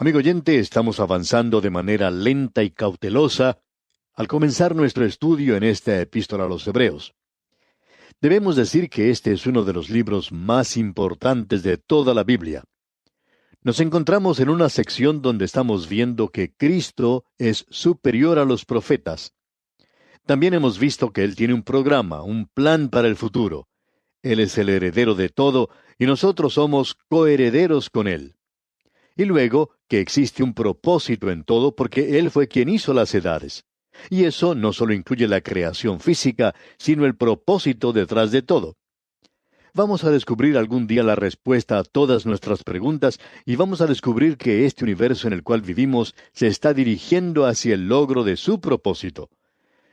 Amigo oyente, estamos avanzando de manera lenta y cautelosa al comenzar nuestro estudio en esta epístola a los Hebreos. Debemos decir que este es uno de los libros más importantes de toda la Biblia. Nos encontramos en una sección donde estamos viendo que Cristo es superior a los profetas. También hemos visto que Él tiene un programa, un plan para el futuro. Él es el heredero de todo y nosotros somos coherederos con Él. Y luego que existe un propósito en todo porque Él fue quien hizo las edades. Y eso no solo incluye la creación física, sino el propósito detrás de todo. Vamos a descubrir algún día la respuesta a todas nuestras preguntas y vamos a descubrir que este universo en el cual vivimos se está dirigiendo hacia el logro de su propósito.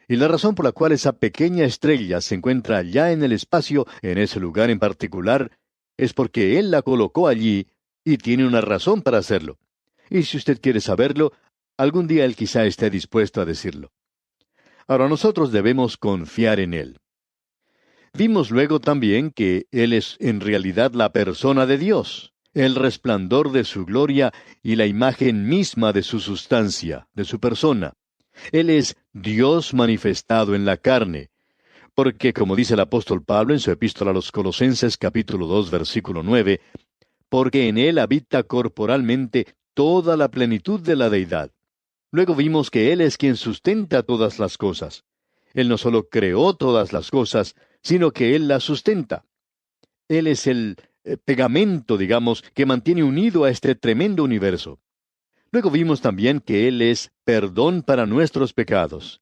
Y la razón por la cual esa pequeña estrella se encuentra allá en el espacio, en ese lugar en particular, es porque Él la colocó allí y tiene una razón para hacerlo. Y si usted quiere saberlo, algún día Él quizá esté dispuesto a decirlo. Ahora nosotros debemos confiar en Él. Vimos luego también que Él es en realidad la persona de Dios, el resplandor de su gloria y la imagen misma de su sustancia, de su persona. Él es Dios manifestado en la carne, porque como dice el apóstol Pablo en su epístola a los Colosenses capítulo 2 versículo 9, porque en Él habita corporalmente toda la plenitud de la deidad. Luego vimos que Él es quien sustenta todas las cosas. Él no solo creó todas las cosas, sino que Él las sustenta. Él es el pegamento, digamos, que mantiene unido a este tremendo universo. Luego vimos también que Él es perdón para nuestros pecados.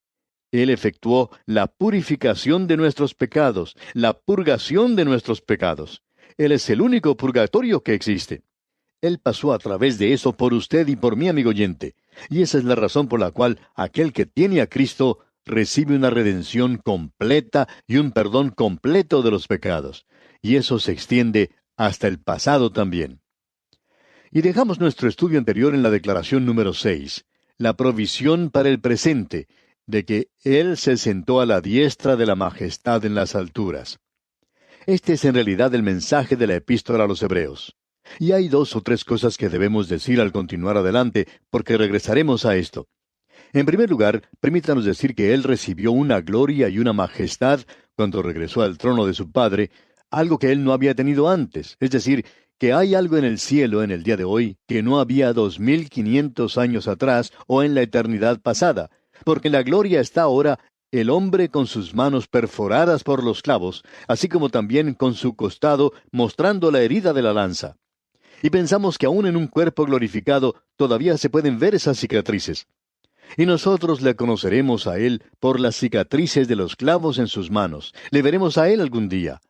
Él efectuó la purificación de nuestros pecados, la purgación de nuestros pecados. Él es el único purgatorio que existe. Él pasó a través de eso por usted y por mí, amigo oyente. Y esa es la razón por la cual aquel que tiene a Cristo recibe una redención completa y un perdón completo de los pecados. Y eso se extiende hasta el pasado también. Y dejamos nuestro estudio anterior en la declaración número 6, la provisión para el presente, de que Él se sentó a la diestra de la majestad en las alturas. Este es en realidad el mensaje de la epístola a los Hebreos. Y hay 2 o 3 cosas que debemos decir al continuar adelante, porque regresaremos a esto. En primer lugar, permítanos decir que Él recibió una gloria y una majestad cuando regresó al trono de su Padre, algo que Él no había tenido antes, es decir, que hay algo en el cielo en el día de hoy que no había 2500 años atrás o en la eternidad pasada, porque en la gloria está ahora el hombre con sus manos perforadas por los clavos, así como también con su costado mostrando la herida de la lanza. Y pensamos que aún en un cuerpo glorificado todavía se pueden ver esas cicatrices. Y nosotros le conoceremos a Él por las cicatrices de los clavos en sus manos. Le veremos a Él algún día.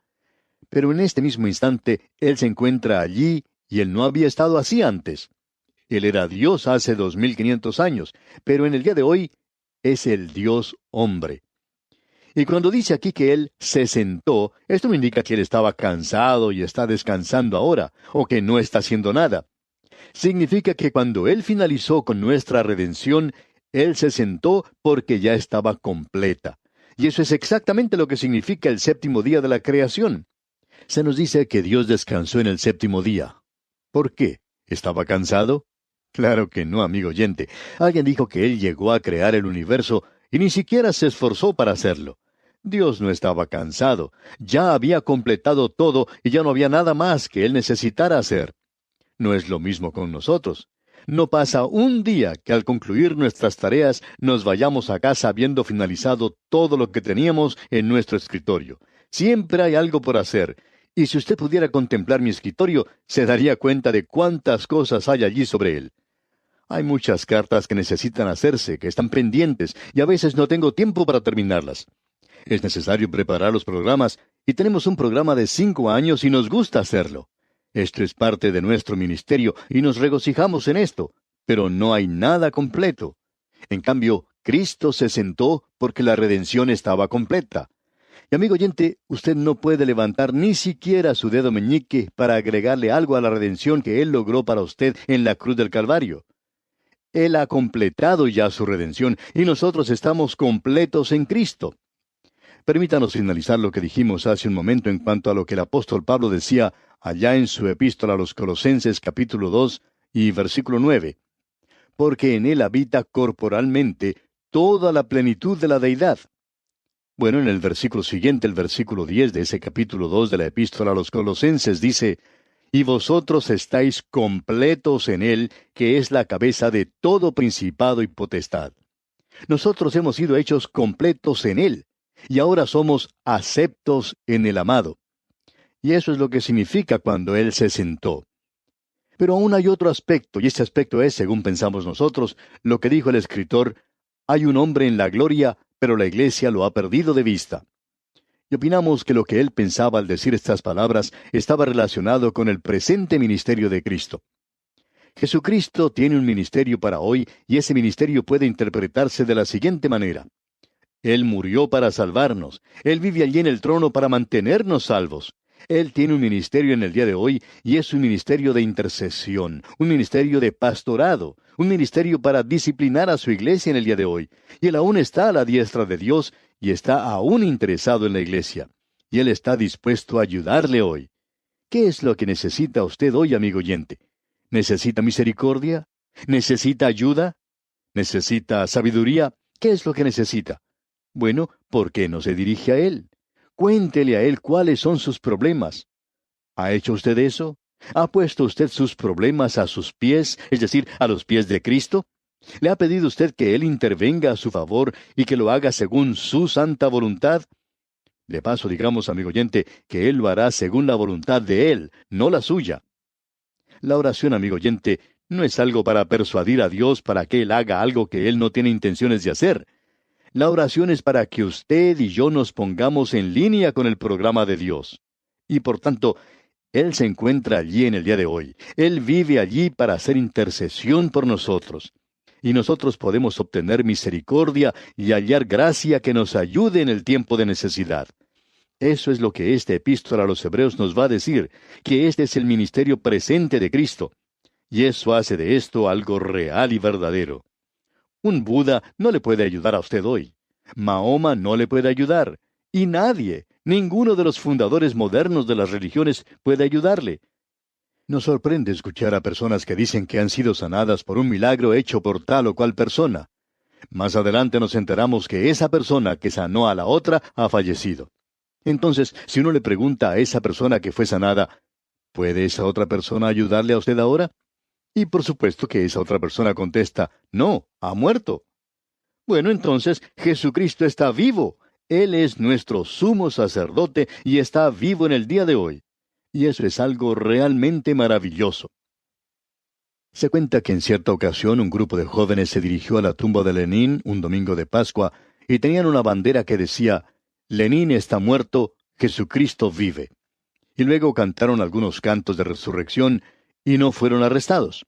Pero en este mismo instante, Él se encuentra allí y Él no había estado así antes. Él era Dios hace 2500 años, pero en el día de hoy es el Dios hombre. Y cuando dice aquí que Él se sentó, esto no indica que Él estaba cansado y está descansando ahora, o que no está haciendo nada. Significa que cuando Él finalizó con nuestra redención, Él se sentó porque ya estaba completa. Y eso es exactamente lo que significa el séptimo día de la creación. Se nos dice que Dios descansó en el séptimo día. ¿Por qué? ¿Estaba cansado? Claro que no, amigo oyente. Alguien dijo que Él llegó a crear el universo y ni siquiera se esforzó para hacerlo. Dios no estaba cansado. Ya había completado todo y ya no había nada más que Él necesitara hacer. No es lo mismo con nosotros. No pasa un día que al concluir nuestras tareas nos vayamos a casa habiendo finalizado todo lo que teníamos en nuestro escritorio. Siempre hay algo por hacer. Y si usted pudiera contemplar mi escritorio, se daría cuenta de cuántas cosas hay allí sobre él. Hay muchas cartas que necesitan hacerse, que están pendientes, y a veces no tengo tiempo para terminarlas. Es necesario preparar los programas, y tenemos un programa de 5 años y nos gusta hacerlo. Esto es parte de nuestro ministerio, y nos regocijamos en esto, pero no hay nada completo. En cambio, Cristo se sentó porque la redención estaba completa. Y amigo oyente, usted no puede levantar ni siquiera su dedo meñique para agregarle algo a la redención que Él logró para usted en la cruz del Calvario. Él ha completado ya su redención, y nosotros estamos completos en Cristo. Permítanos finalizar lo que dijimos hace un momento en cuanto a lo que el apóstol Pablo decía allá en su epístola a los Colosenses capítulo 2 y versículo 9. porque en él habita corporalmente toda la plenitud de la deidad. Bueno, en el versículo siguiente, el versículo 10 de ese capítulo 2 de la epístola a los Colosenses dice, y vosotros estáis completos en él, que es la cabeza de todo principado y potestad. Nosotros hemos sido hechos completos en él, y ahora somos aceptos en el amado. Y eso es lo que significa cuando él se sentó. Pero aún hay otro aspecto, y este aspecto es, según pensamos nosotros, lo que dijo el escritor, hay un hombre en la gloria, pero la iglesia lo ha perdido de vista. Y opinamos que lo que él pensaba al decir estas palabras estaba relacionado con el presente ministerio de Cristo. Jesucristo tiene un ministerio para hoy, y ese ministerio puede interpretarse de la siguiente manera. Él murió para salvarnos. Él vive allí en el trono para mantenernos salvos. Él tiene un ministerio en el día de hoy, y es un ministerio de intercesión, un ministerio de pastorado, un ministerio para disciplinar a su iglesia en el día de hoy. Y Él aún está a la diestra de Dios, y está aún interesado en la iglesia. Y Él está dispuesto a ayudarle hoy. ¿Qué es lo que necesita usted hoy, amigo oyente? ¿Necesita misericordia? ¿Necesita ayuda? ¿Necesita sabiduría? ¿Qué es lo que necesita? Bueno, ¿por qué no se dirige a Él? Cuéntele a Él cuáles son sus problemas. ¿Ha hecho usted eso? ¿Ha puesto usted sus problemas a sus pies, es decir, a los pies de Cristo? ¿Le ha pedido usted que Él intervenga a su favor y que lo haga según su santa voluntad? De paso, digamos, amigo oyente, que Él lo hará según la voluntad de Él, no la suya. La oración, amigo oyente, no es algo para persuadir a Dios para que Él haga algo que Él no tiene intenciones de hacer. La oración es para que usted y yo nos pongamos en línea con el programa de Dios. Y por tanto, Él se encuentra allí en el día de hoy. Él vive allí para hacer intercesión por nosotros. Y nosotros podemos obtener misericordia y hallar gracia que nos ayude en el tiempo de necesidad. Eso es lo que esta epístola a los Hebreos nos va a decir, que este es el ministerio presente de Cristo. Y eso hace de esto algo real y verdadero. Un Buda no le puede ayudar a usted hoy. Mahoma no le puede ayudar. Y nadie, ninguno de los fundadores modernos de las religiones puede ayudarle. Nos sorprende escuchar a personas que dicen que han sido sanadas por un milagro hecho por tal o cual persona. Más adelante nos enteramos que esa persona que sanó a la otra ha fallecido. Entonces, si uno le pregunta a esa persona que fue sanada, ¿puede esa otra persona ayudarle a usted ahora? Y por supuesto que esa otra persona contesta, no, ha muerto. Bueno, entonces, Jesucristo está vivo. Él es nuestro sumo sacerdote y está vivo en el día de hoy. Y eso es algo realmente maravilloso. Se cuenta que en cierta ocasión un grupo de jóvenes se dirigió a la tumba de Lenin un domingo de Pascua y tenían una bandera que decía, Lenin está muerto, Jesucristo vive. Y luego cantaron algunos cantos de resurrección y no fueron arrestados.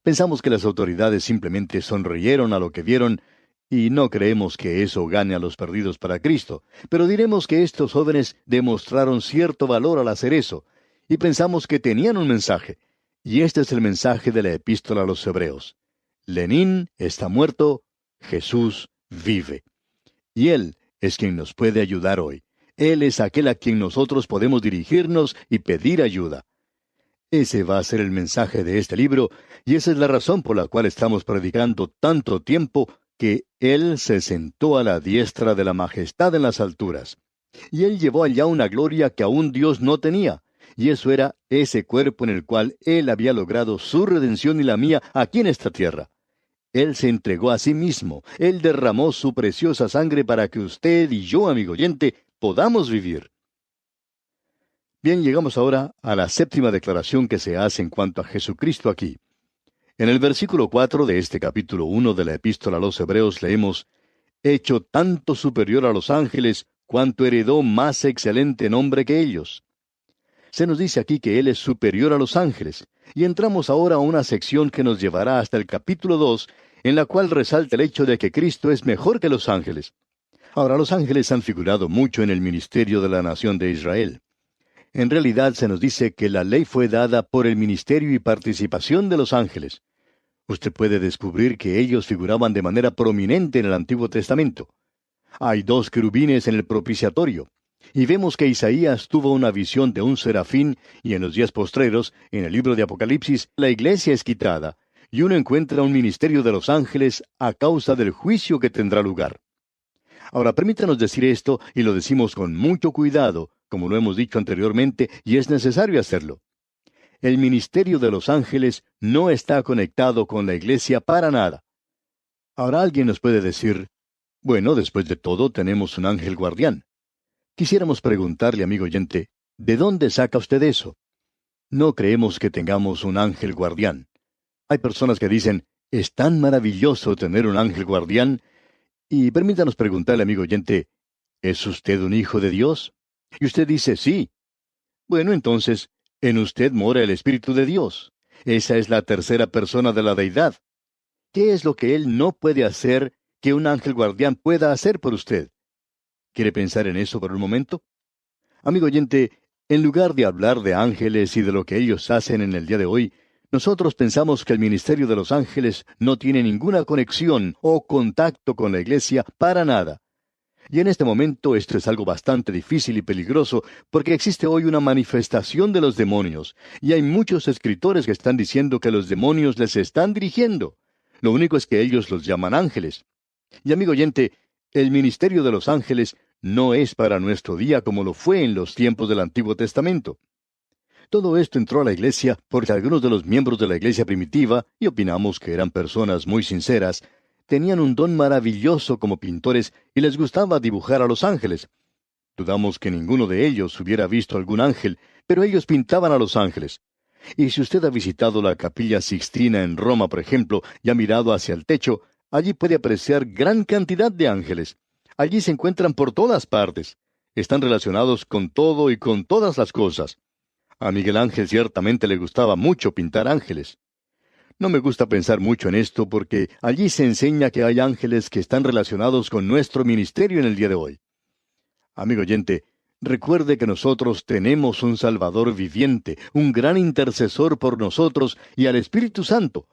Pensamos que las autoridades simplemente sonrieron a lo que vieron y no creemos que eso gane a los perdidos para Cristo, pero diremos que estos jóvenes demostraron cierto valor al hacer eso, y pensamos que tenían un mensaje, y este es el mensaje de la epístola a los Hebreos. Lenin está muerto, Jesús vive. Y Él es quien nos puede ayudar hoy. Él es aquel a quien nosotros podemos dirigirnos y pedir ayuda. Ese va a ser el mensaje de este libro, y esa es la razón por la cual estamos predicando tanto tiempo que Él se sentó a la diestra de la majestad en las alturas. Y Él llevó allá una gloria que aún Dios no tenía, y eso era ese cuerpo en el cual Él había logrado su redención y la mía aquí en esta tierra. Él se entregó a sí mismo, Él derramó su preciosa sangre para que usted y yo, amigo oyente, podamos vivir. Bien, llegamos ahora a la séptima declaración que se hace en cuanto a Jesucristo aquí. En el versículo 4 de este capítulo 1 de la epístola a los Hebreos leemos, hecho tanto superior a los ángeles, cuanto heredó más excelente nombre que ellos. Se nos dice aquí que Él es superior a los ángeles, y entramos ahora a una sección que nos llevará hasta el capítulo 2, en la cual resalta el hecho de que Cristo es mejor que los ángeles. Ahora, los ángeles han figurado mucho en el ministerio de la nación de Israel. En realidad se nos dice que la ley fue dada por el ministerio y participación de los ángeles. Usted puede descubrir que ellos figuraban de manera prominente en el Antiguo Testamento. Hay 2 querubines en el propiciatorio. Y vemos que Isaías tuvo una visión de un serafín, y en los días postreros, en el libro de Apocalipsis, la iglesia es quitada. y uno encuentra un ministerio de los ángeles a causa del juicio que tendrá lugar. Ahora, permítanos decir esto, y lo decimos con mucho cuidado, como lo hemos dicho anteriormente, y es necesario hacerlo. El ministerio de los ángeles no está conectado con la iglesia para nada. Ahora alguien nos puede decir, bueno, después de todo tenemos un ángel guardián. Quisiéramos preguntarle, amigo oyente, ¿de dónde saca usted eso? No creemos que tengamos un ángel guardián. Hay personas que dicen, es tan maravilloso tener un ángel guardián, y permítanos preguntarle, amigo oyente, ¿es usted un hijo de Dios? Y usted dice, sí. Bueno, entonces, en usted mora el Espíritu de Dios. Esa es la tercera persona de la deidad. ¿Qué es lo que Él no puede hacer que un ángel guardián pueda hacer por usted? ¿Quiere pensar en eso por un momento? Amigo oyente, en lugar de hablar de ángeles y de lo que ellos hacen en el día de hoy, nosotros pensamos que el ministerio de los ángeles no tiene ninguna conexión o contacto con la iglesia para nada. Y en este momento esto es algo bastante difícil y peligroso porque existe hoy una manifestación de los demonios, y hay muchos escritores que están diciendo que los demonios les están dirigiendo. Lo único es que ellos los llaman ángeles. Y amigo oyente, el ministerio de los ángeles no es para nuestro día como lo fue en los tiempos del Antiguo Testamento. Todo esto entró a la iglesia porque algunos de los miembros de la iglesia primitiva, y opinamos que eran personas muy sinceras, tenían un don maravilloso como pintores y les gustaba dibujar a los ángeles. Dudamos que ninguno de ellos hubiera visto algún ángel, pero ellos pintaban a los ángeles. Y si usted ha visitado la Capilla Sixtina en Roma, por ejemplo, y ha mirado hacia el techo, allí puede apreciar gran cantidad de ángeles. Allí se encuentran por todas partes. Están relacionados con todo y con todas las cosas. A Miguel Ángel ciertamente le gustaba mucho pintar ángeles. No me gusta pensar mucho en esto porque allí se enseña que hay ángeles que están relacionados con nuestro ministerio en el día de hoy. Amigo oyente, recuerde que nosotros tenemos un Salvador viviente, un gran intercesor por nosotros y al Espíritu Santo.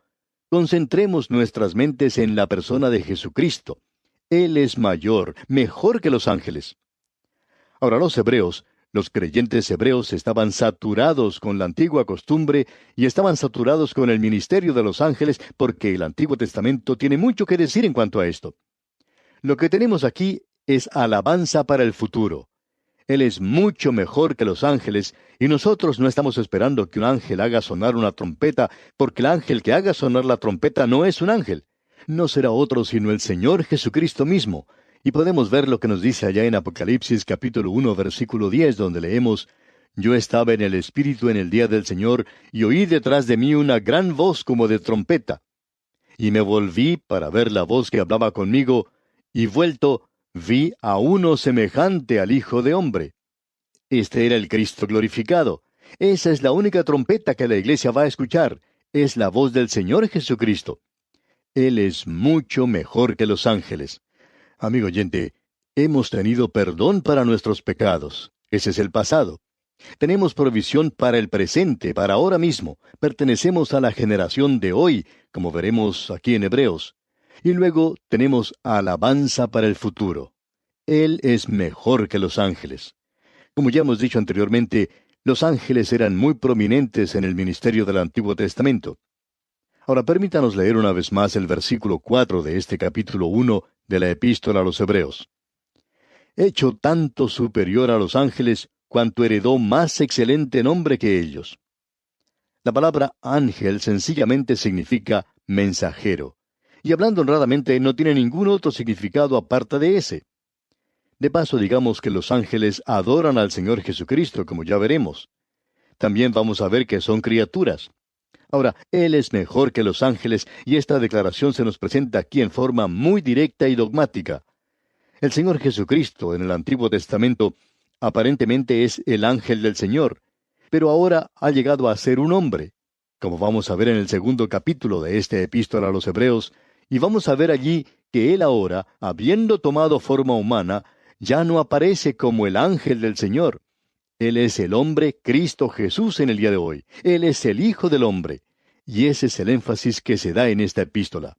Concentremos nuestras mentes en la persona de Jesucristo. Él es mayor, mejor que los ángeles. Ahora los creyentes hebreos estaban saturados con la antigua costumbre y estaban saturados con el ministerio de los ángeles porque el Antiguo Testamento tiene mucho que decir en cuanto a esto. Lo que tenemos aquí es alabanza para el futuro. Él es mucho mejor que los ángeles y nosotros no estamos esperando que un ángel haga sonar una trompeta porque el ángel que haga sonar la trompeta no es un ángel. No será otro sino el Señor Jesucristo mismo. Y podemos ver lo que nos dice allá en Apocalipsis capítulo 1, versículo 10, donde leemos, «Yo estaba en el Espíritu en el día del Señor, y oí detrás de mí una gran voz como de trompeta. Y me volví para ver la voz que hablaba conmigo, y vuelto, vi a uno semejante al Hijo de Hombre». Este era el Cristo glorificado. Esa es la única trompeta que la iglesia va a escuchar. Es la voz del Señor Jesucristo. Él es mucho mejor que los ángeles. Amigo oyente, hemos tenido perdón para nuestros pecados. Ese es el pasado. Tenemos provisión para el presente, para ahora mismo. Pertenecemos a la generación de hoy, como veremos aquí en Hebreos. Y luego tenemos alabanza para el futuro. Él es mejor que los ángeles. Como ya hemos dicho anteriormente, los ángeles eran muy prominentes en el ministerio del Antiguo Testamento. Ahora permítanos leer una vez más el versículo 4 de este capítulo 1 de la Epístola a los Hebreos. «Hecho tanto superior a los ángeles, cuanto heredó más excelente nombre que ellos». La palabra ángel sencillamente significa mensajero, y hablando honradamente no tiene ningún otro significado aparte de ese. De paso, digamos que los ángeles adoran al Señor Jesucristo, como ya veremos. También vamos a ver que son criaturas. Ahora, Él es mejor que los ángeles, y esta declaración se nos presenta aquí en forma muy directa y dogmática. El Señor Jesucristo, en el Antiguo Testamento, aparentemente es el ángel del Señor, pero ahora ha llegado a ser un hombre, como vamos a ver en el segundo capítulo de esta Epístola a los Hebreos, y vamos a ver allí que Él ahora, habiendo tomado forma humana, ya no aparece como el ángel del Señor. Él es el hombre Cristo Jesús en el día de hoy. Él es el Hijo del hombre. Y ese es el énfasis que se da en esta epístola.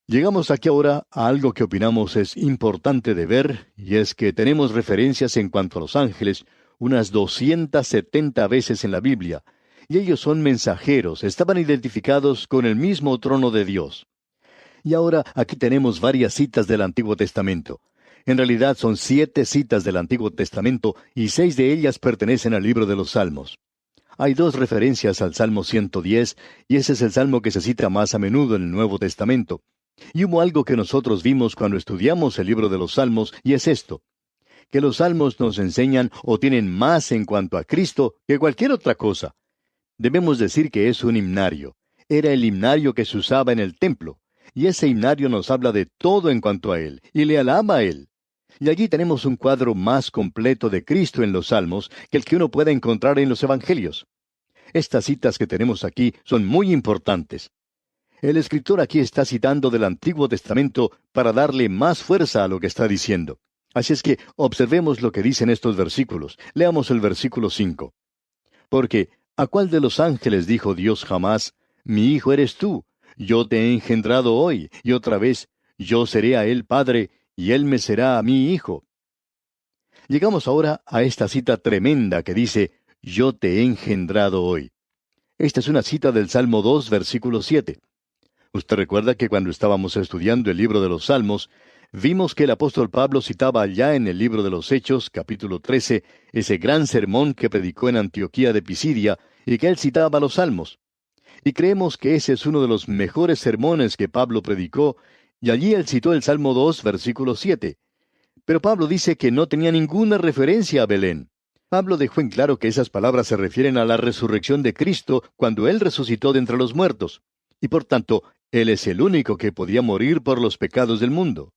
Llegamos aquí ahora a algo que opinamos es importante de ver, y es que tenemos referencias en cuanto a los ángeles unas 270 veces en la Biblia, y ellos son mensajeros, estaban identificados con el mismo trono de Dios. Y ahora aquí tenemos varias citas del Antiguo Testamento. En realidad son 7 citas del Antiguo Testamento y 6 de ellas pertenecen al libro de los Salmos. Hay 2 referencias al Salmo 110, y ese es el salmo que se cita más a menudo en el Nuevo Testamento. Y hubo algo que nosotros vimos cuando estudiamos el libro de los Salmos, y es esto: que los salmos nos enseñan o tienen más en cuanto a Cristo que cualquier otra cosa. Debemos decir que es un himnario. Era el himnario que se usaba en el templo, y ese himnario nos habla de todo en cuanto a Él, y le alaba a Él. Y allí tenemos un cuadro más completo de Cristo en los salmos que el que uno puede encontrar en los evangelios. Estas citas que tenemos aquí son muy importantes. El escritor aquí está citando del Antiguo Testamento para darle más fuerza a lo que está diciendo. Así es que observemos lo que dicen estos versículos. Leamos el versículo 5. Porque, ¿a cuál de los ángeles dijo Dios jamás: mi hijo eres tú, yo te he engendrado hoy, y otra vez, yo seré a él padre, y él me será a mí hijo? Llegamos ahora a esta cita tremenda que dice: yo te he engendrado hoy. Esta es una cita del Salmo 2, versículo 7. Usted recuerda que cuando estábamos estudiando el libro de los Salmos, vimos que el apóstol Pablo citaba allá en el libro de los Hechos, capítulo 13, ese gran sermón que predicó en Antioquía de Pisidia, y que él citaba los Salmos. Y creemos que ese es uno de los mejores sermones que Pablo predicó, y allí él citó el Salmo 2, versículo 7. Pero Pablo dice que no tenía ninguna referencia a Belén. Pablo dejó en claro que esas palabras se refieren a la resurrección de Cristo cuando Él resucitó de entre los muertos. Y por tanto, Él es el único que podía morir por los pecados del mundo.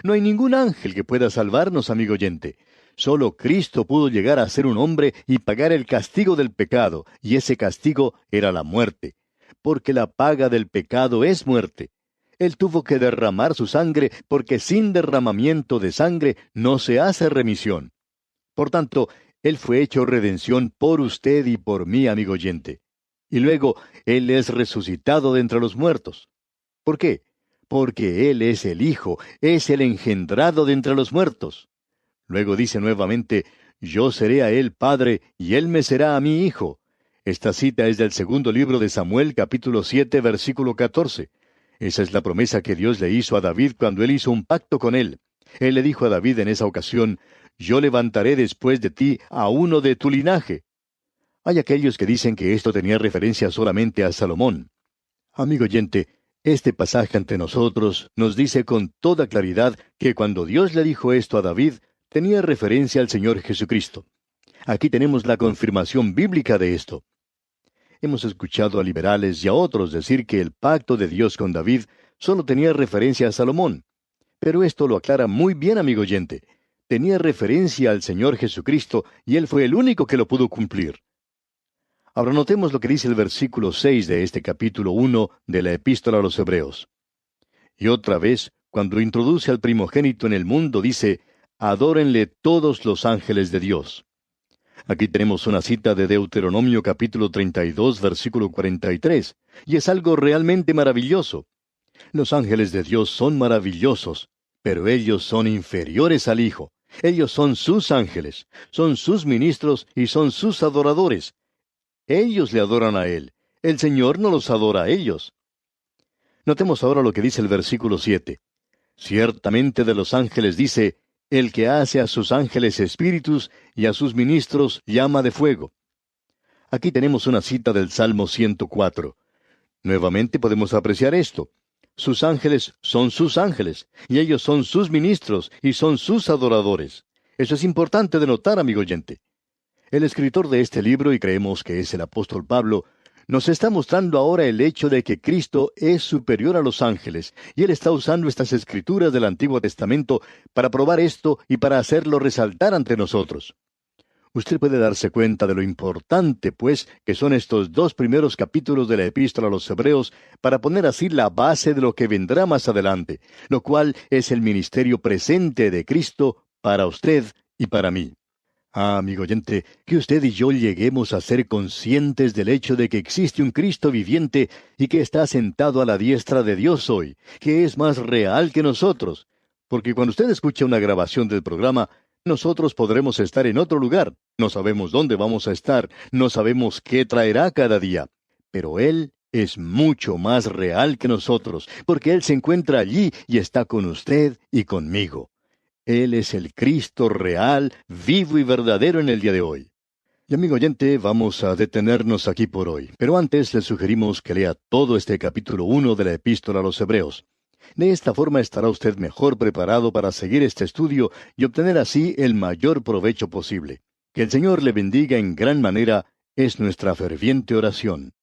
No hay ningún ángel que pueda salvarnos, amigo oyente. Solo Cristo pudo llegar a ser un hombre y pagar el castigo del pecado, y ese castigo era la muerte. Porque la paga del pecado es muerte. Él tuvo que derramar su sangre, porque sin derramamiento de sangre no se hace remisión. Por tanto, Él fue hecho redención por usted y por mí, amigo oyente. Y luego, Él es resucitado de entre los muertos. ¿Por qué? Porque Él es el Hijo, es el engendrado de entre los muertos. Luego dice nuevamente: yo seré a Él Padre, y Él me será a mí Hijo. Esta cita es del segundo libro de Samuel, capítulo 7, versículo 14. Esa es la promesa que Dios le hizo a David cuando Él hizo un pacto con él. Él le dijo a David en esa ocasión: yo levantaré después de ti a uno de tu linaje. Hay aquellos que dicen que esto tenía referencia solamente a Salomón. Amigo oyente, este pasaje ante nosotros nos dice con toda claridad que cuando Dios le dijo esto a David, tenía referencia al Señor Jesucristo. Aquí tenemos la confirmación bíblica de esto. Hemos escuchado a liberales y a otros decir que el pacto de Dios con David solo tenía referencia a Salomón. Pero esto lo aclara muy bien, amigo oyente. Tenía referencia al Señor Jesucristo, y Él fue el único que lo pudo cumplir. Ahora notemos lo que dice el versículo 6 de este capítulo 1 de la Epístola a los Hebreos. Y otra vez, cuando introduce al primogénito en el mundo, dice: adórenle todos los ángeles de Dios. Aquí tenemos una cita de Deuteronomio capítulo 32, versículo 43, y es algo realmente maravilloso. Los ángeles de Dios son maravillosos, pero ellos son inferiores al Hijo. Ellos son sus ángeles, son sus ministros y son sus adoradores. Ellos le adoran a Él. El Señor no los adora a ellos. Notemos ahora lo que dice el versículo 7. Ciertamente de los ángeles dice: el que hace a sus ángeles espíritus y a sus ministros llama de fuego. Aquí tenemos una cita del Salmo 104. Nuevamente podemos apreciar esto. Sus ángeles son sus ángeles, y ellos son sus ministros y son sus adoradores. Eso es importante de notar, amigo oyente. El escritor de este libro, y creemos que es el apóstol Pablo, nos está mostrando ahora el hecho de que Cristo es superior a los ángeles, y él está usando estas escrituras del Antiguo Testamento para probar esto y para hacerlo resaltar ante nosotros. Usted puede darse cuenta de lo importante, pues, que son estos 2 primeros capítulos de la Epístola a los Hebreos para poner así la base de lo que vendrá más adelante, lo cual es el ministerio presente de Cristo para usted y para mí. Amigo oyente, que usted y yo lleguemos a ser conscientes del hecho de que existe un Cristo viviente y que está sentado a la diestra de Dios hoy, que es más real que nosotros. Porque cuando usted escucha una grabación del programa, Nosotros podremos estar en otro lugar. No sabemos dónde vamos a estar. No sabemos qué traerá cada día. Pero Él es mucho más real que nosotros, porque Él se encuentra allí y está con usted y conmigo. Él es el Cristo real, vivo y verdadero en el día de hoy. Y amigo oyente, vamos a detenernos aquí por hoy. Pero antes le sugerimos que lea todo este capítulo 1 de la Epístola a los Hebreos. De esta forma estará usted mejor preparado para seguir este estudio y obtener así el mayor provecho posible. Que el Señor le bendiga en gran manera es nuestra ferviente oración.